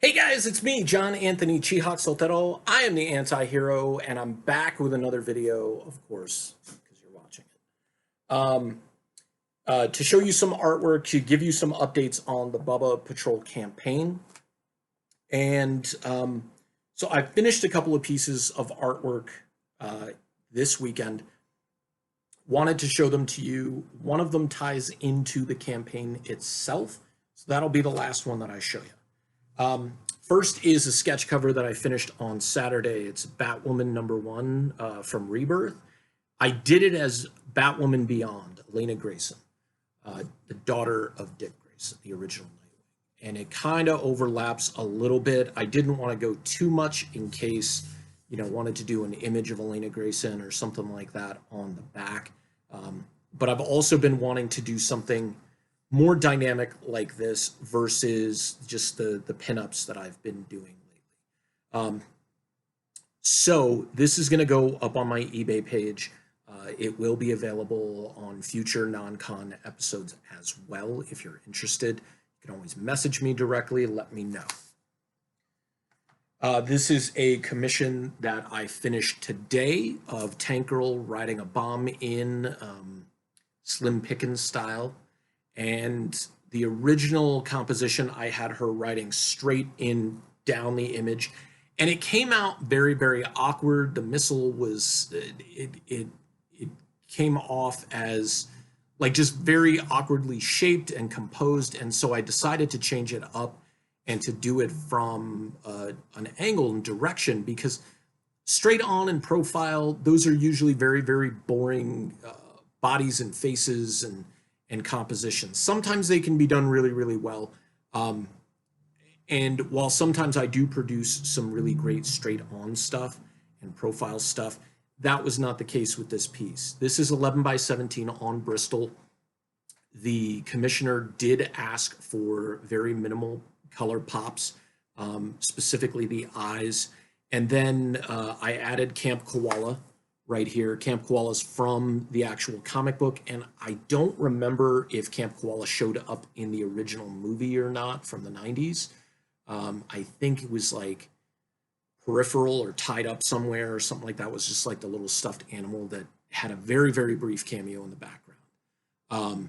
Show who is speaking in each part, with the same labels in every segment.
Speaker 1: Hey guys, it's me, John Anthony Chihak Soltero. I am the anti-hero, and I'm back with another video, of course, because you're watching it. To show you some artwork, to give you some updates on the Bubba Patrol campaign. And so I finished a couple of pieces of artwork this weekend. Wanted to show them to you. One of them ties into the campaign itself, so that'll be the last one that I show you. First is a sketch cover that I finished on Saturday. It's Batwoman #1 from Rebirth. I did it as Batwoman Beyond, Elena Grayson, the daughter of Dick Grayson, the original Nightwing. And it kind of overlaps a little bit. I didn't want to go too much in case, wanted to do an image of Elena Grayson or something like that on the back. But I've also been wanting to do something more dynamic like this versus just the pinups that I've been doing lately. So this is going to go up on my eBay page. It will be available on future non-con episodes as well. If you're interested, you can always message me directly, let me know. This is a commission that I finished today of Tank Girl riding a bomb in Slim Pickens style. And the original composition, I had her writing straight in down the image, and it came out very, very awkward. The missile was, it came off as like just very awkwardly shaped and composed, and so I decided to change it up and to do it from an angle and direction, because straight on and profile, those are usually very, very boring bodies and faces and compositions. Sometimes they can be done really, really well. And while sometimes I do produce some really great straight on stuff and profile stuff, that was not the case with this piece. This is 11x17 on Bristol. The commissioner did ask for very minimal color pops, specifically the eyes. And then I added Camp Koala right here. Camp Koala's from the actual comic book, and I don't remember if Camp Koala showed up in the original movie or not from the 90s. I think it was like peripheral or tied up somewhere or something like that. It was just like the little stuffed animal that had a very, very brief cameo in the background.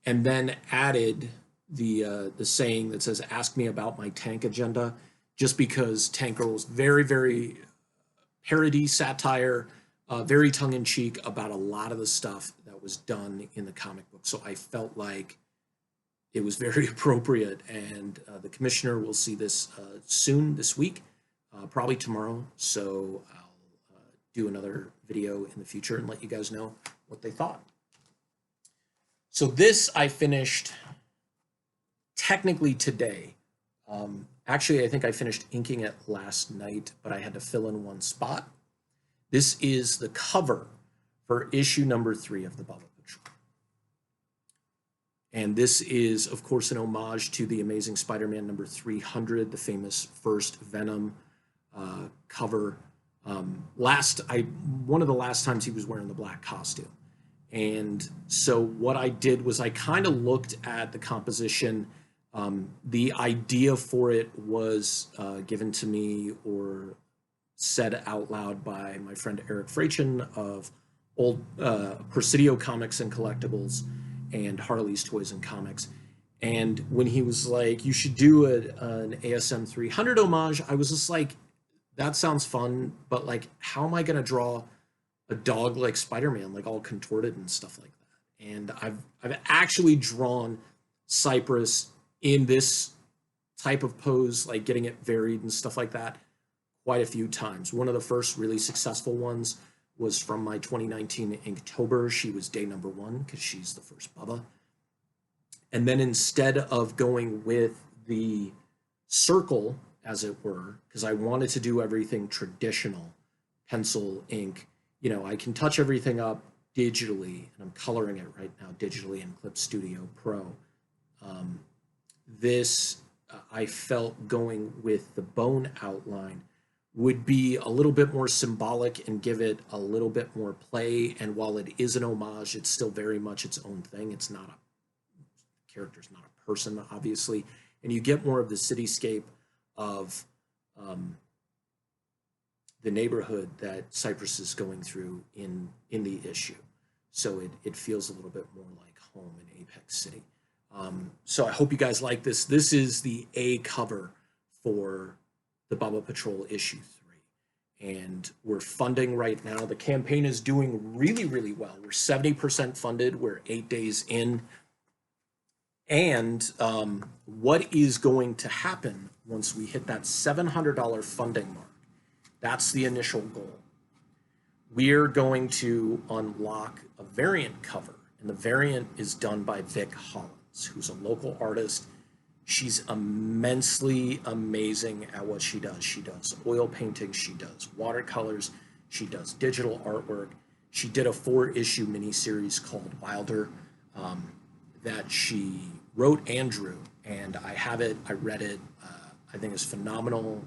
Speaker 1: And then added the saying that says, "Ask me about my tank agenda," just because Tank Girl was very, very parody, satire, very tongue-in-cheek about a lot of the stuff that was done in the comic book. So I felt like it was very appropriate, and the commissioner will see this soon this week, probably tomorrow. So I'll do another video in the future and let you guys know what they thought. So this I finished technically today. Actually, I think I finished inking it last night, but I had to fill in one spot. This is the cover for issue #3 of the Bubba Patrol. And this is, of course, an homage to the Amazing Spider-Man #300, the famous first Venom cover. One of the last times he was wearing the black costume. And so what I did was I kind of looked at the composition. The idea for it was given to me or said out loud by my friend Eric Frachin of old Presidio Comics and Collectibles and Harley's Toys and Comics. And when he was like, "You should do an ASM 300 homage," I was just like, that sounds fun, but like, how am I going to draw a dog like Spider-Man, like all contorted and stuff like that? And I've actually drawn Cypress in this type of pose, like getting it varied and stuff like that, quite a few times. One of the first really successful ones was from my 2019 Inktober. She was day #1 because she's the first Bubba. And then instead of going with the circle, as it were, because I wanted to do everything traditional, pencil, ink, I can touch everything up digitally, and I'm coloring it right now digitally in Clip Studio Pro. This, I felt going with the bone outline would be a little bit more symbolic and give it a little bit more play. And while it is an homage, it's still very much its own thing. It's not a character's not a person, obviously. And you get more of the cityscape of the neighborhood that Cypress is going through in the issue. So it feels a little bit more like home in Apex City. So I hope you guys like this. This is the A cover for the Bubba Patrol issue 3. And we're funding right now. The campaign is doing really, really well. We're 70% funded. We're 8 days in. And what is going to happen once we hit that $700 funding mark? That's the initial goal. We're going to unlock a variant cover, and the variant is done by Vic Hollins, who's a local artist. She's immensely amazing at what she does. She does oil painting, she does watercolors, she does digital artwork. She did a 4-issue miniseries called Wilder that she wrote and drew, and I have it, I read it, I think it's phenomenal.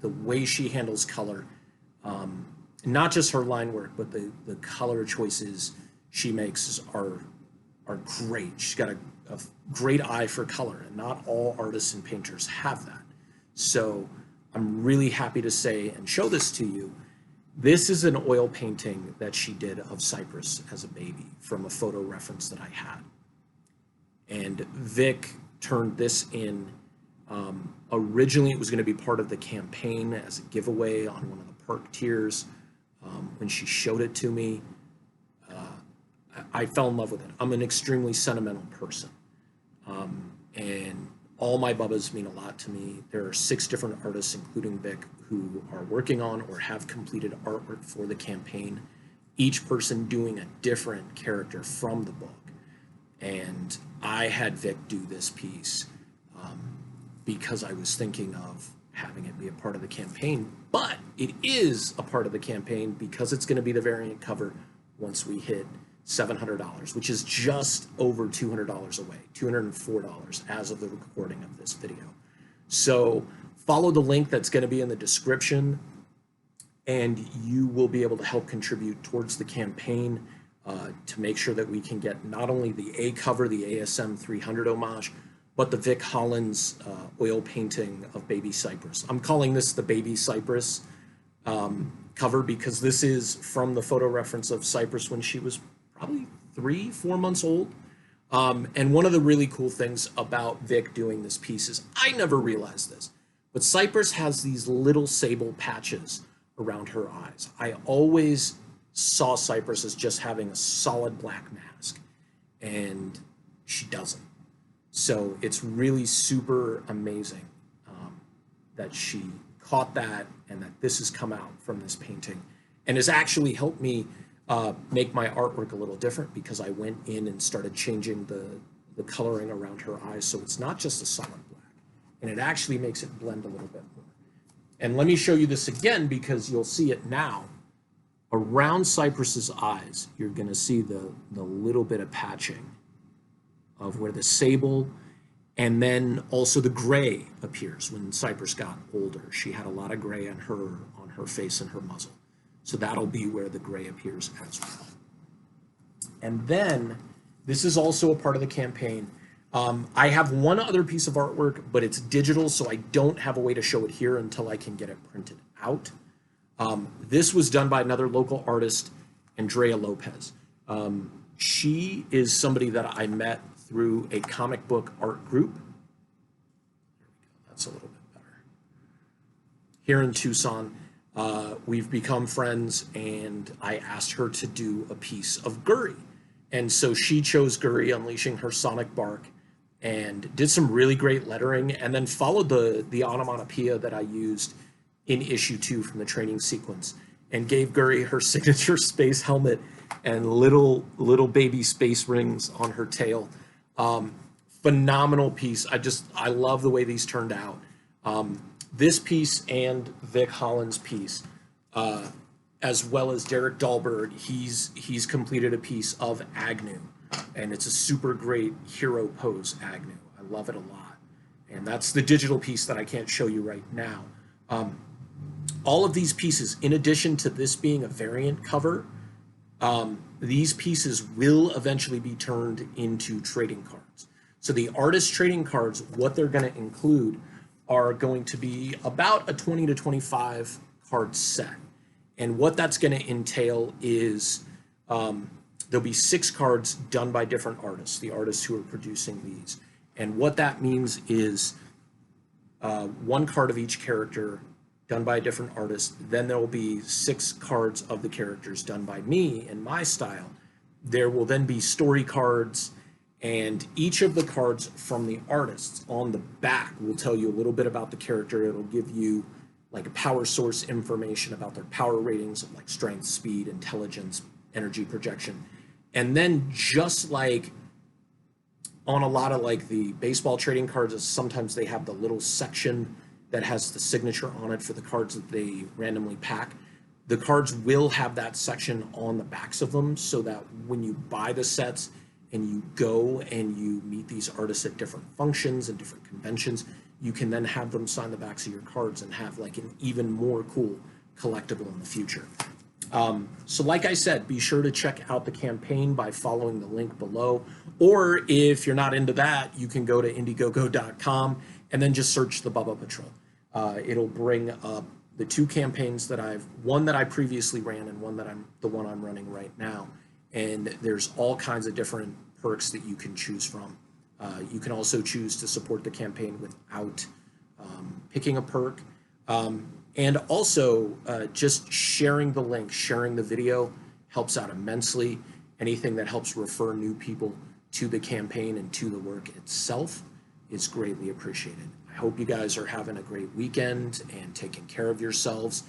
Speaker 1: The way she handles color, not just her line work, but the color choices she makes are great. She's got a great eye for color, and not all artists and painters have that. So I'm really happy to say and show this to you. This is an oil painting that she did of Cypress as a baby from a photo reference that I had. And Vic turned this in. Originally, it was going to be part of the campaign as a giveaway on one of the perk tiers. When she showed it to me, I fell in love with it. I'm an extremely sentimental person. And all my Bubbas mean a lot to me. There are 6 different artists, including Vic, who are working on or have completed artwork for the campaign, each person doing a different character from the book. And I had Vic do this piece because I was thinking of having it be a part of the campaign, but it is a part of the campaign because it's going to be the variant cover once we hit $700, which is just over $200 away, $204 as of the recording of this video. So follow the link that's going to be in the description, and you will be able to help contribute towards the campaign to make sure that we can get not only the A cover, the ASM 300 homage, but the Vic Hollins oil painting of Baby Cypress. I'm calling this the Baby Cypress cover because this is from the photo reference of Cypress when she was probably 3-4 months old. And one of the really cool things about Vic doing this piece is, I never realized this, but Cypress has these little sable patches around her eyes. I always saw Cypress as just having a solid black mask, and she doesn't. So it's really super amazing that she caught that and that this has come out from this painting, and has actually helped me make my artwork a little different because I went in and started changing the coloring around her eyes so it's not just a solid black, and it actually makes it blend a little bit more. And let me show you this again because you'll see it now. Around Cypress's eyes, you're going to see the little bit of patching of where the sable and then also the gray appears. When Cypress got older, she had a lot of gray on her face and her muzzle. So that'll be where the gray appears as well. And then this is also a part of the campaign. I have one other piece of artwork, but it's digital, so I don't have a way to show it here until I can get it printed out. This was done by another local artist, Andrea Lopez. She is somebody that I met through a comic book art group. There we go. That's a little bit better. Here in Tucson, we've become friends, and I asked her to do a piece of Guri. And so she chose Guri unleashing her sonic bark and did some really great lettering, and then followed the onomatopoeia that I used in issue 2 from the training sequence, and gave Guri her signature space helmet and little baby space rings on her tail. Phenomenal piece. I love the way these turned out. This piece and Vic Hollins' piece, as well as Derek Dahlberg, he's completed a piece of Agnew, and it's a super great hero pose Agnew. I love it a lot, and that's the digital piece that I can't show you right now. All of these pieces, in addition to this being a variant cover, these pieces will eventually be turned into trading cards. So the artist trading cards, what they're going to include are going to be about a 20 to 25 card set. And what that's going to entail is there'll be 6 cards done by different artists, the artists who are producing these. And what that means is 1 card of each character done by a different artist. Then there will be 6 cards of the characters done by me in my style. There will then be story cards, and each of the cards from the artists on the back will tell you a little bit about the character. It'll give you like a power source information about their power ratings of like strength, speed, intelligence, energy projection. And then just like on a lot of like the baseball trading cards, sometimes they have the little section that has the signature on it for the cards that they randomly pack. The cards will have that section on the backs of them, so that when you buy the sets and you go and you meet these artists at different functions and different conventions, you can then have them sign the backs of your cards and have like an even more cool collectible in the future. So like I said, be sure to check out the campaign by following the link below. Or if you're not into that, you can go to IndieGoGo.com and then just search the Bubba Patrol. It'll bring up the 2 campaigns that one that I previously ran and one I'm running right now. And there's all kinds of different perks that you can choose from. You can also choose to support the campaign without picking a perk. And also just sharing the link, sharing the video helps out immensely. Anything that helps refer new people to the campaign and to the work itself is greatly appreciated. I hope you guys are having a great weekend and taking care of yourselves.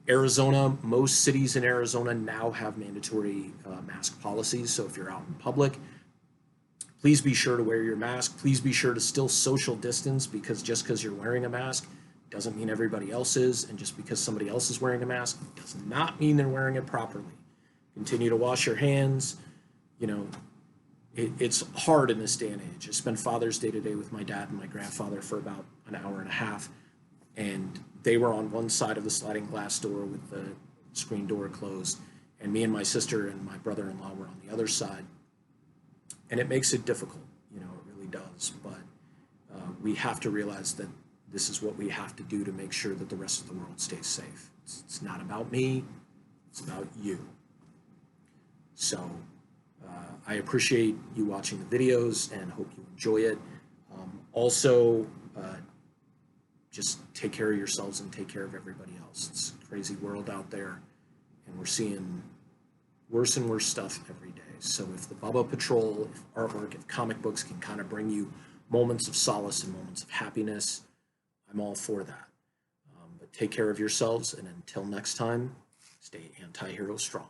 Speaker 1: Arizona, most cities in Arizona now have mandatory mask policies. So if you're out in public, please be sure to wear your mask. Please be sure to still social distance, because just because you're wearing a mask doesn't mean everybody else is. And just because somebody else is wearing a mask does not mean they're wearing it properly. Continue to wash your hands. You know, it's hard in this day and age. I spent Father's Day today with my dad and my grandfather for about an hour and a half. And they were on one side of the sliding glass door with the screen door closed. And me and my sister and my brother-in-law were on the other side. And it makes it difficult, you know, it really does. But we have to realize that this is what we have to do to make sure that the rest of the world stays safe. It's not about me, it's about you. So I appreciate you watching the videos and hope you enjoy it. Also, just take care of yourselves and take care of everybody else. It's a crazy world out there, and we're seeing worse and worse stuff every day. So if the Bubba Patrol, if artwork, if comic books can kind of bring you moments of solace and moments of happiness, I'm all for that. But take care of yourselves, and until next time, stay anti-hero strong.